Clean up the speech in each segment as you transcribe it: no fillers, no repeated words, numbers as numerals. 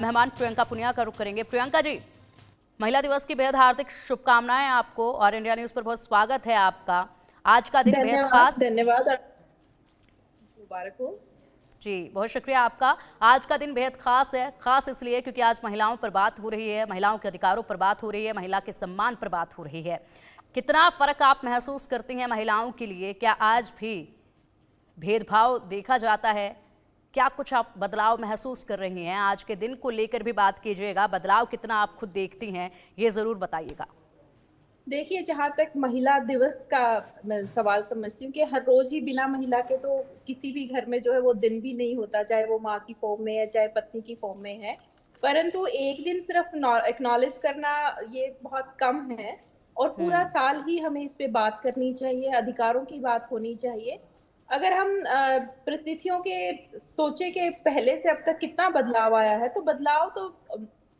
मेहमान प्रियंका पुनिया का रुख करेंगे। प्रियंका जी, महिला दिवस की बेहद हार्दिक शुभकामनाएं आपको और इंडिया न्यूज पर बहुत स्वागत है आपका। आज का दिन बेहद धन्यवाद खास। धन्यवाद। मुबारक हो जी, बहुत शुक्रिया आपका। आज का दिन बेहद खास है, खास इसलिए क्योंकि आज महिलाओं पर बात हो रही है, महिलाओं के अधिकारों पर बात हो रही है, महिला के सम्मान पर बात हो रही है। कितना फर्क आप महसूस करती हैं महिलाओं के लिए? क्या आज भी भेदभाव देखा जाता है? क्या कुछ आप बदलाव महसूस कर रही हैं? आज के दिन को लेकर भी बात कीजिएगा। बदलाव कितना आप खुद देखती हैं, ये जरूर बताइएगा। देखिए, जहाँ तक महिला दिवस का मैं सवाल समझती हूँ कि हर रोज ही बिना महिला के तो किसी भी घर में जो है वो दिन भी नहीं होता, चाहे वो माँ की फॉर्म में है चाहे पत्नी की फॉर्म में है। परंतु एक दिन सिर्फ एक्नॉलेज करना ये बहुत कम है और पूरा साल ही हमें इस पे बात करनी चाहिए, अधिकारों की बात होनी चाहिए। अगर हम परिस्थितियों के सोचे कि पहले से अब तक कितना बदलाव आया है, तो बदलाव तो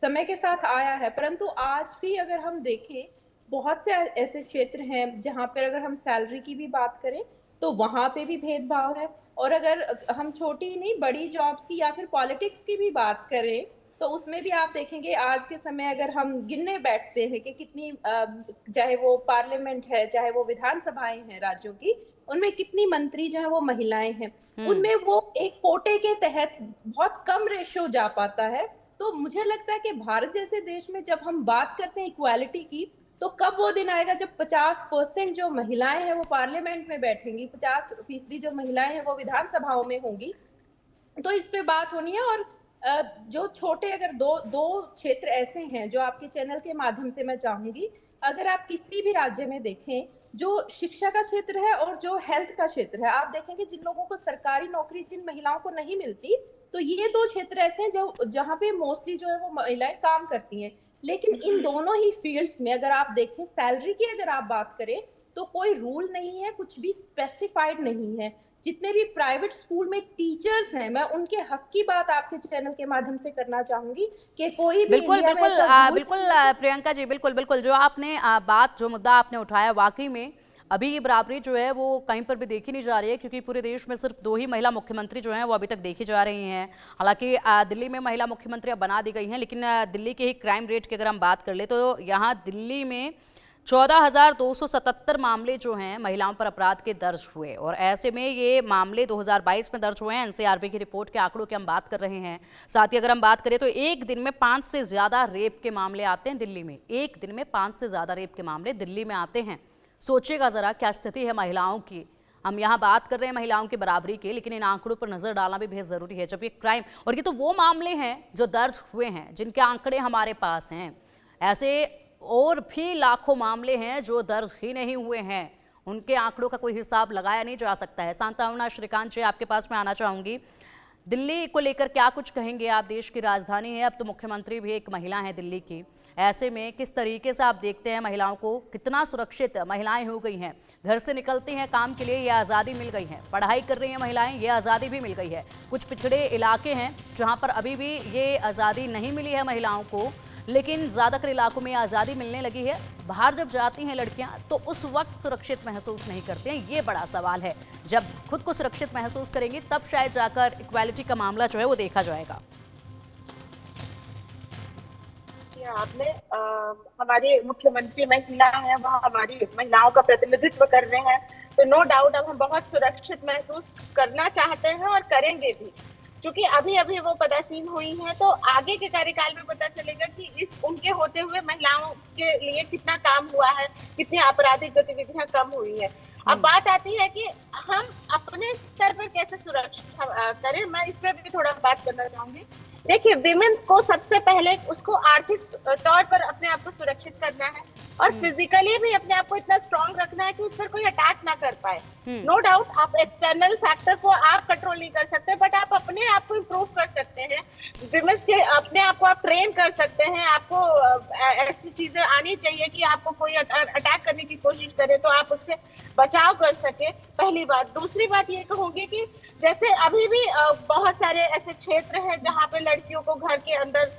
समय के साथ आया है, परंतु आज भी अगर हम देखें बहुत से ऐसे क्षेत्र हैं जहाँ पर अगर हम सैलरी की भी बात करें तो वहां पे भी भेदभाव है। और अगर हम छोटी नहीं बड़ी जॉब्स की या फिर पॉलिटिक्स की भी बात करें तो उसमें भी आप देखेंगे आज के समय अगर हम गिनने बैठते हैं कि कितनी चाहे वो पार्लियामेंट है चाहे वो विधानसभाएं हैं राज्यों की, उनमें कितनी मंत्री जो है वो महिलाएं हैं, उनमें वो एक कोटे के तहत बहुत कम रेशियो जा पाता है। तो मुझे लगता है कि भारत जैसे देश में जब हम बात करते हैं इक्वालिटी की, तो कब वो दिन आएगा जब 50% जो महिलाएं हैं वो पार्लियामेंट में बैठेंगी, 50% जो महिलाएं हैं वो विधानसभाओं में होंगी। तो इस पे बात होनी है। और जो छोटे अगर दो दो क्षेत्र ऐसे हैं जो आपके चैनल के माध्यम से मैं चाहूंगी, अगर आप किसी भी राज्य में देखें, जो शिक्षा का क्षेत्र है और जो हेल्थ का क्षेत्र है, आप देखेंगे जिन लोगों को सरकारी नौकरी जिन महिलाओं को नहीं मिलती, तो ये दो क्षेत्र ऐसे हैं जो जहाँ पे मोस्टली जो है वो महिलाएं काम करती हैं। लेकिन इन दोनों ही फील्ड्स में अगर आप देखें, सैलरी की अगर आप बात करें तो कोई रूल नहीं है, कुछ भी स्पेसिफाइड नहीं है। जितने भी प्राइवेट स्कूल में टीचर्स हैं, मैं उनके हक की बात आपके चैनल के माध्यम से करना चाहूंगी कि कोई भी बिल्कुल इंडिया में बिल्कुल ऐसा रूल बिल्कुल प्रियंका जी, बिल्कुल बिल्कुल जो आपने जो मुद्दा आपने उठाया, वाकई में अभी ये बराबरी जो है वो कहीं पर भी देखी नहीं जा रही है, क्योंकि पूरे देश में सिर्फ 2 ही महिला मुख्यमंत्री जो हैं वो अभी तक देखी जा रही हैं। हालांकि दिल्ली में महिला मुख्यमंत्री अब बना दी गई हैं, लेकिन दिल्ली के ही क्राइम रेट की अगर हम बात कर ले तो यहाँ दिल्ली में 14,277 मामले जो हैं महिलाओं पर अपराध के दर्ज हुए, और ऐसे में ये मामले 2022 में दर्ज हुए हैं। एनसीआरबी की रिपोर्ट के आंकड़ों की हम बात कर रहे हैं। साथ ही अगर हम बात करें तो एक दिन में 5 से ज़्यादा रेप के मामले आते हैं दिल्ली में। एक दिन में 5 से ज़्यादा रेप के मामले दिल्ली में आते हैं। सोचिएगा ज़रा क्या स्थिति है महिलाओं की। हम यहाँ बात कर रहे हैं महिलाओं की बराबरी की, लेकिन इन आंकड़ों पर नज़र डालना भी बेहद ज़रूरी है। जब ये क्राइम, और ये तो वो मामले हैं जो दर्ज हुए हैं, जिनके आंकड़े हमारे पास हैं। ऐसे और भी लाखों मामले हैं जो दर्ज ही नहीं हुए हैं, उनके आंकड़ों का कोई हिसाब लगाया नहीं जा सकता है। सांत्वना श्रीकांत जी, आपके पास मैं आना चाहूंगी। दिल्ली को लेकर क्या कुछ कहेंगे आप? देश की राजधानी है, अब तो मुख्यमंत्री भी एक महिला है दिल्ली की। ऐसे में किस तरीके से आप देखते हैं महिलाओं को? कितना सुरक्षित महिलाएं हो गई हैं? घर से निकलती हैं काम के लिए, ये आज़ादी मिल गई है। पढ़ाई कर रही हैं महिलाएं, ये आज़ादी भी मिल गई है। कुछ पिछड़े इलाके हैं जहां पर अभी भी ये आज़ादी नहीं मिली है महिलाओं को, लेकिन ज़्यादातर इलाकों में आज़ादी मिलने लगी है। बाहर जब जाती हैं लड़कियां तो उस वक्त सुरक्षित महसूस नहीं करते हैं, ये बड़ा सवाल है। जब खुद को सुरक्षित महसूस करेंगी तब शायद जाकर इक्वालिटी का मामला जो है वो देखा जाएगा। आपने हमारे मुख्यमंत्री महिला हैं, वह हमारी महिलाओं का प्रतिनिधित्व कर रहे हैं, तो नो डाउट अब हम बहुत सुरक्षित महसूस करना चाहते हैं और करेंगे भी। क्योंकि अभी अभी वो पदासीन हुई हैं, तो आगे के कार्यकाल में पता चलेगा कि इस उनके होते हुए महिलाओं के लिए कितना काम हुआ है, कितनी आपराधिक गतिविधियां कम हुई है। अब बात आती है कि हम अपने स्तर पर कैसे सुरक्षा करें। मैं इस पर भी थोड़ा बात करना चाहूंगी। देखिए, विमेन को सबसे पहले उसको आर्थिक तौर पर अपने आप को सुरक्षित करना है और फिजिकली भी अपने आप को इतना स्ट्रांग रखना है कि उस पर कोई अटैक ना कर पाए। नो डाउट आप एक्सटर्नल फैक्टर को आप कंट्रोल नहीं कर सकते, बट आप अपने आप को इम्प्रूव कर सकते हैं। विमेन्स के अपने आप को आप ट्रेन कर सकते हैं। आपको ऐसी चीजें आनी चाहिए कि आपको कोई अटैक करने की कोशिश करे तो आप उससे बचाव कर सके, पहली बात। दूसरी बात ये कहूंगी कि जैसे अभी भी बहुत सारे ऐसे क्षेत्र हैं जहाँ पे लड़कियों को घर के अंदर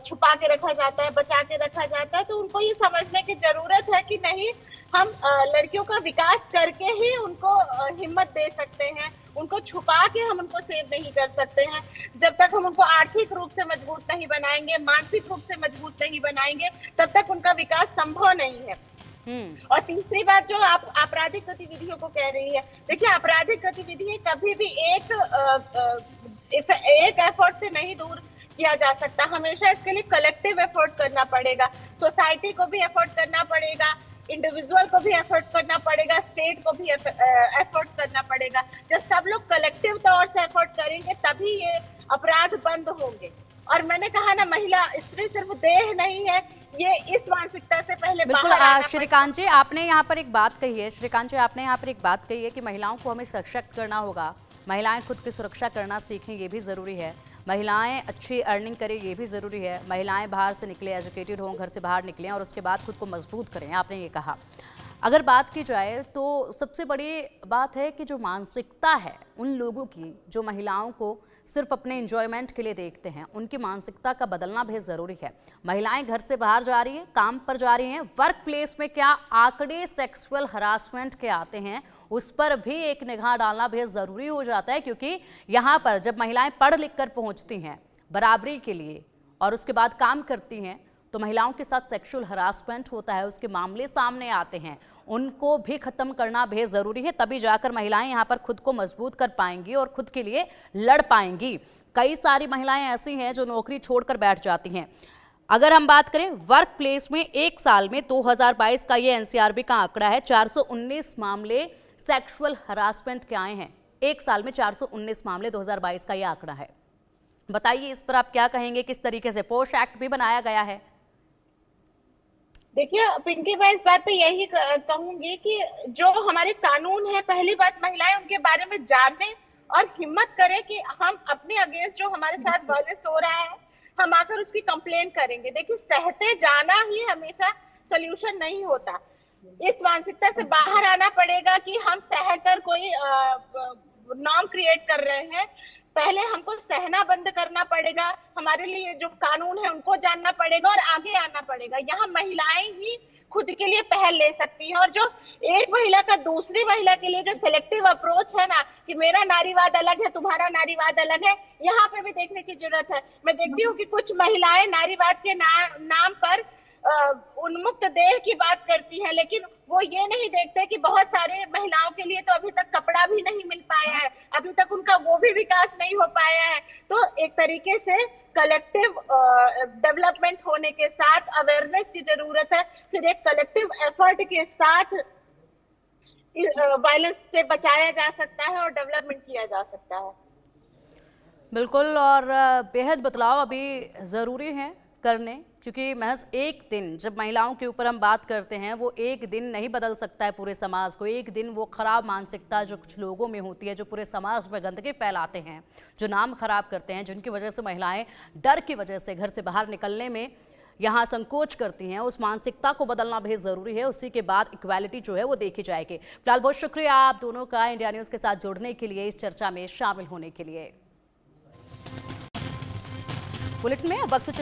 छुपा के रखा जाता है, बचा के रखा जाता है। तो उनको ये समझने की जरूरत है कि नहीं, हम लड़कियों का विकास करके ही उनको हिम्मत दे सकते हैं। उनको छुपा के हम उनको सेव नहीं कर सकते हैं। जब तक हम उनको आर्थिक रूप से मजबूत नहीं बनाएंगे, मानसिक रूप से मजबूत नहीं बनाएंगे, तब तक उनका विकास संभव नहीं है। और तीसरी बात जो आप आपराधिक गतिविधियों को कह रही है, देखिए आपराधिक गतिविधि कभी भी एक एफर्ट से नहीं दूर किया जा सकता। हमेशा इसके लिए कलेक्टिव एफर्ट करना पड़ेगा। सोसाइटी को भी एफर्ट करना पड़ेगा, इंडिविजुअल को भी एफर्ट करना पड़ेगा, स्टेट को भी एफर्ट करना पड़ेगा। जब सब लोग कलेक्टिव तौर से एफर्ट करेंगे तभी ये अपराध बंद होंगे। और मैंने कहा ना, महिला स्त्री सिर्फ देह नहीं है, ये इस मानसिकता से पहले बिल्कुल। बाहर आना श्रीकांत जी, आपने यहाँ पर एक बात कही है, श्रीकांत जी आपने यहाँ पर एक बात कही है कि महिलाओं को हमें सशक्त करना होगा, महिलाएं खुद की सुरक्षा करना सीखें, ये भी ज़रूरी है, महिलाएं अच्छी अर्निंग करें, ये भी ज़रूरी है, महिलाएं बाहर से निकले, एजुकेटेड हों, घर से बाहर निकलें और उसके बाद खुद को मजबूत करें, आपने ये कहा। अगर बात की जाए तो सबसे बड़ी बात है कि जो मानसिकता है उन लोगों की जो महिलाओं को सिर्फ अपने एंजॉयमेंट के लिए देखते हैं, उनकी मानसिकता का बदलना भी ज़रूरी है। महिलाएं घर से बाहर जा रही हैं, काम पर जा रही हैं, वर्क प्लेस में क्या आंकड़े सेक्सुअल हरासमेंट के आते हैं उस पर भी एक निगाह डालना भी ज़रूरी हो जाता है, क्योंकि यहाँ पर जब महिलाएं पढ़ लिख कर पहुँचती हैं बराबरी के लिए और उसके बाद काम करती हैं तो महिलाओं के साथ सेक्सुअल हरासमेंट होता है, उसके मामले सामने आते हैं, उनको भी खत्म करना भी जरूरी है। तभी जाकर महिलाएं यहाँ पर खुद को मजबूत कर पाएंगी और खुद के लिए लड़ पाएंगी। कई सारी महिलाएं ऐसी हैं जो नौकरी छोड़कर बैठ जाती हैं। अगर हम बात करें वर्क प्लेस में, एक साल में 2022 का ये एनसीआरबी का आंकड़ा है, 419 मामले सेक्सुअल हरासमेंट के आए हैं। एक साल में 419 मामले 2022 का ये आंकड़ा है। बताइए इस पर आप क्या कहेंगे, किस तरीके से पोश एक्ट भी बनाया गया है? देखिए पिंकी, मैं इस बात पे यही कहूंगी कि जो हमारे कानून है, पहली बात महिलाएं उनके बारे में जाने और हिम्मत करें कि हम अपने अगेंस्ट जो हमारे साथ वायलेंस हो रहा है हम आकर उसकी कंप्लेंट करेंगे। देखिए सहते जाना ही हमेशा सोल्यूशन नहीं होता। इस मानसिकता से बाहर आना पड़ेगा कि हम सहकर कोई नॉर्म क्रिएट कर रहे हैं। पहले हमको सहना बंद करना पड़ेगा, हमारे लिए जो कानून है उनको जानना पड़ेगा और आगे आना पड़ेगा। यहाँ महिलाएं ही खुद के लिए पहल ले सकती हैं। और जो एक महिला का दूसरी महिला के लिए जो सिलेक्टिव अप्रोच है ना, कि मेरा नारीवाद अलग है, तुम्हारा नारीवाद अलग है, यहाँ पे भी देखने की जरूरत है। मैं देखती हूँ कि कुछ महिलाएं नारीवाद के नाम पर उन्मुक्त देह की बात करती हैं, लेकिन वो ये नहीं देखते कि बहुत सारे महिलाओं के लिए तो अभी तक कपड़ा भी नहीं मिल पाया है, अभी तक उनका वो भी विकास नहीं हो पाया है। तो एक तरीके से कलेक्टिव डेवलपमेंट होने के साथ अवेयरनेस की जरूरत है, फिर एक कलेक्टिव एफर्ट के साथ वायलेंस से बचाया जा सकता है और डेवलपमेंट किया जा सकता है। बिल्कुल। और बेहद बदलाव अभी ज़रूरी है करने, क्योंकि महज एक दिन जब महिलाओं के ऊपर हम बात करते हैं, वो एक दिन नहीं बदल सकता है पूरे समाज को। एक दिन वो खराब मानसिकता जो कुछ लोगों में होती है, जो पूरे समाज में गंदगी फैलाते हैं, जो नाम खराब करते हैं, जिनकी वजह से महिलाएं डर की वजह से घर से बाहर निकलने में यहाँ संकोच करती हैं, उस मानसिकता को बदलना भी ज़रूरी है। उसी के बाद इक्वालिटी जो है वो देखी जाएगी। फिलहाल बहुत शुक्रिया आप दोनों का इंडिया न्यूज़ के साथ जुड़ने के लिए, इस चर्चा में शामिल होने के लिए। बुलेटिन में वक्त